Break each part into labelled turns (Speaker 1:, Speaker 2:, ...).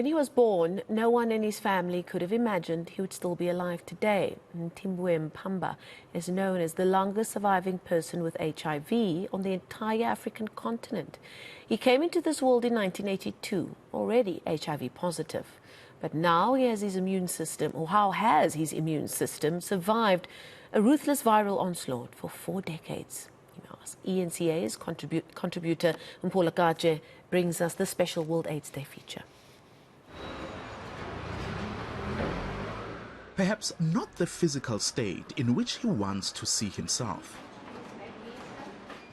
Speaker 1: When he was born, no one in his family could have imagined he would still be alive today. Mtimbwe Mpamba is known as the longest surviving person with HIV on the entire African continent. He came into this world in 1982, already HIV positive. But now he has his immune system, or how has his immune system survived a ruthless viral onslaught for 4 decades? You may ask. ENCA's contributor Mphola Kache brings us the special World AIDS Day feature.
Speaker 2: Perhaps not the physical state in which he wants to see himself,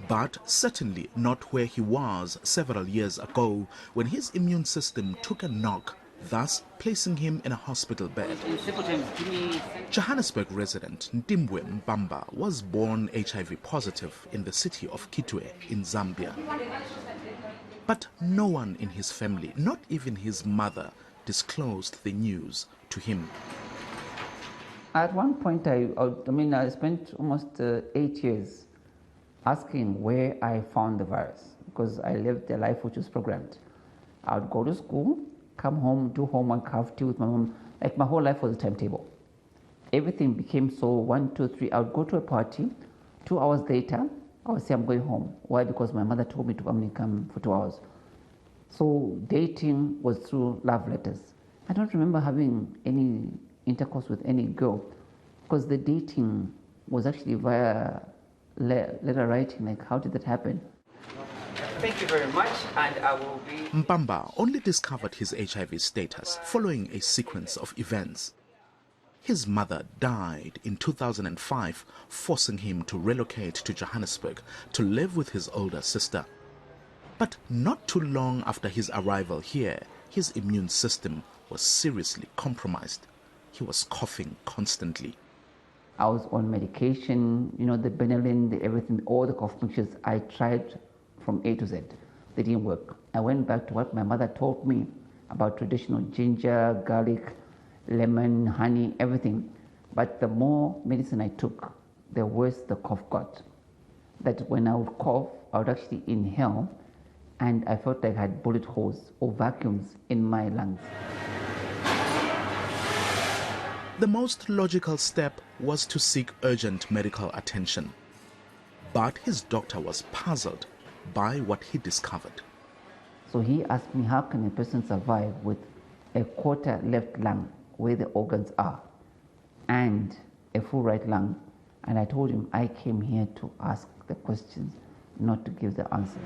Speaker 2: but certainly not where he was several years ago when his immune system took a knock, thus placing him in a hospital bed. Johannesburg resident Mtimbwe Mpamba was born HIV positive in the city of Kitwe in Zambia. But no one in his family, not even his mother, disclosed the news to him.
Speaker 3: At one point, I spent almost 8 years asking where I found the virus, because I lived a life which was programmed. I would go to school, come home, do homework, have tea with my mom. Like, my whole life was a timetable. Everything became so 1, 2, 3. I would go to a party. 2 hours later, I would say I'm going home. Why? Because my mother told me to only come for 2 hours. So dating was through love letters. I don't remember having any intercourse with any girl, because the dating was actually via letter writing. Like, how did that happen?
Speaker 4: Thank you very much, and I will be...
Speaker 2: Mpamba only discovered his HIV status following a sequence of events. His mother died in 2005, forcing him to relocate to Johannesburg to live with his older sister. But not too long after his arrival here, his immune system was seriously compromised. He was coughing constantly.
Speaker 3: I was on medication, the Benylin, the everything, all the cough mixtures. I tried from A to Z. They didn't work. I went back to what my mother taught me about traditional ginger, garlic, lemon, honey, everything. But the more medicine I took, the worse the cough got. That when I would cough, I would actually inhale, and I felt like I had bullet holes or vacuums in my lungs.
Speaker 2: The most logical step was to seek urgent medical attention. But his doctor was puzzled by what he discovered.
Speaker 3: So he asked me, how can a person survive with a quarter left lung where the organs are and a full right lung? And I told him I came here to ask the questions, not to give the answers.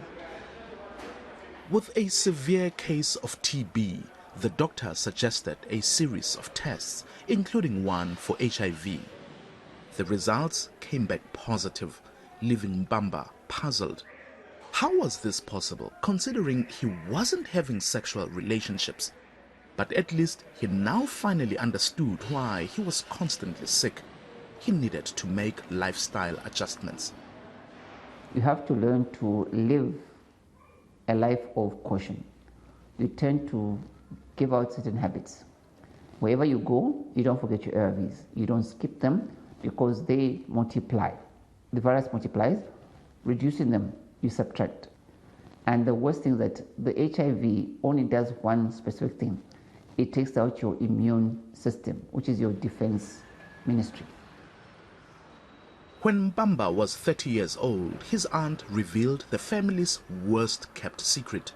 Speaker 2: With a severe case of TB, the doctor suggested a series of tests, including one for HIV. The results came back positive, leaving Mpamba puzzled. How was this possible, considering he wasn't having sexual relationships? But at least he now finally understood why he was constantly sick. He needed to make lifestyle adjustments.
Speaker 3: You have to learn to live a life of caution. You tend to give out certain habits. Wherever you go, you don't forget your ARVs. You don't skip them because they multiply. The virus multiplies, reducing them, you subtract. And the worst thing is that the HIV only does one specific thing. It takes out your immune system, which is your defense ministry.
Speaker 2: When Mpamba was 30 years old, his aunt revealed the family's worst kept secret.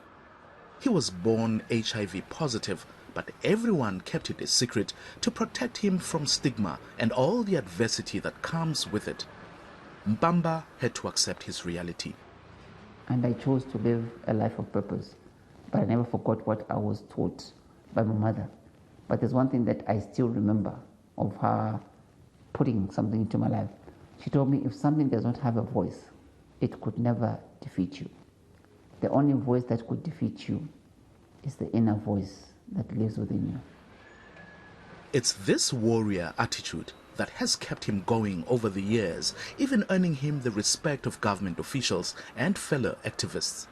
Speaker 2: He was born HIV positive, but everyone kept it a secret to protect him from stigma and all the adversity that comes with it. Mpamba had to accept his reality.
Speaker 3: And I chose to live a life of purpose, but I never forgot what I was taught by my mother. But there's one thing that I still remember of her putting something into my life. She told me if something does not have a voice, it could never defeat you. The only voice that could defeat you is the inner voice that lives within you.
Speaker 2: It's this warrior attitude that has kept him going over the years, even earning him the respect of government officials and fellow activists.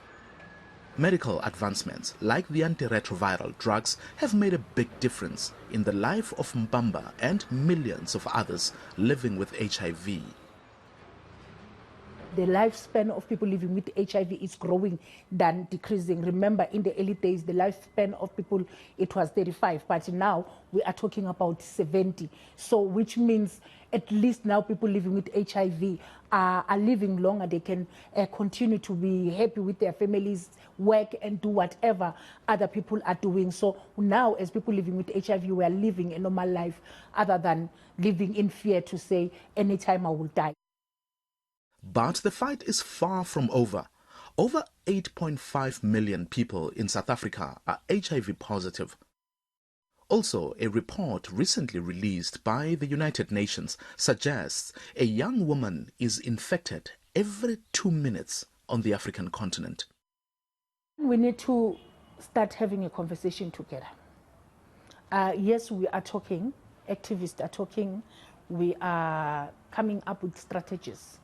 Speaker 2: Medical advancements like the antiretroviral drugs have made a big difference in the life of Mpamba and millions of others living with HIV.
Speaker 5: the lifespan of people living with HIV is growing than decreasing. Remember, in the early days, the lifespan of people, it was 35, but now we are talking about 70. So, which means at least now people living with HIV are living longer. They can continue to be happy with their families, work and do whatever other people are doing. So now, as people living with HIV, we are living a normal life other than living in fear to say, anytime I will die.
Speaker 2: But the fight is far from over. Over 8.5 million people in South Africa are HIV positive. Also, a report recently released by the United Nations suggests a young woman is infected every 2 minutes on the African continent.
Speaker 5: We need to start having a conversation together. Yes, we are talking, activists are talking, we are coming up with strategies.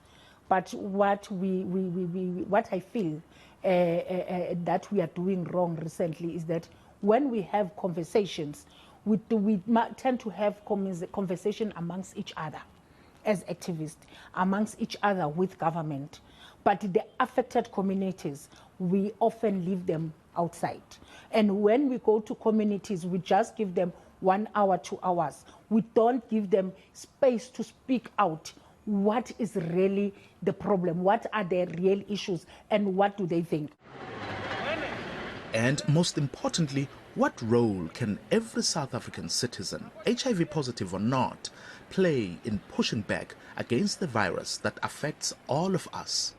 Speaker 5: But what I feel that we are doing wrong recently is that when we have conversations, we tend to have conversation amongst each other as activists, amongst each other with government. But the affected communities, we often leave them outside. And when we go to communities, we just give them 1 hour, 2 hours. We don't give them space to speak out. What is really the problem? What are their real issues? And what do they think?
Speaker 2: And most importantly, what role can every South African citizen, HIV positive or not, play in pushing back against the virus that affects all of us?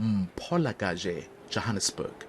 Speaker 2: Mphola Gaje, Johannesburg.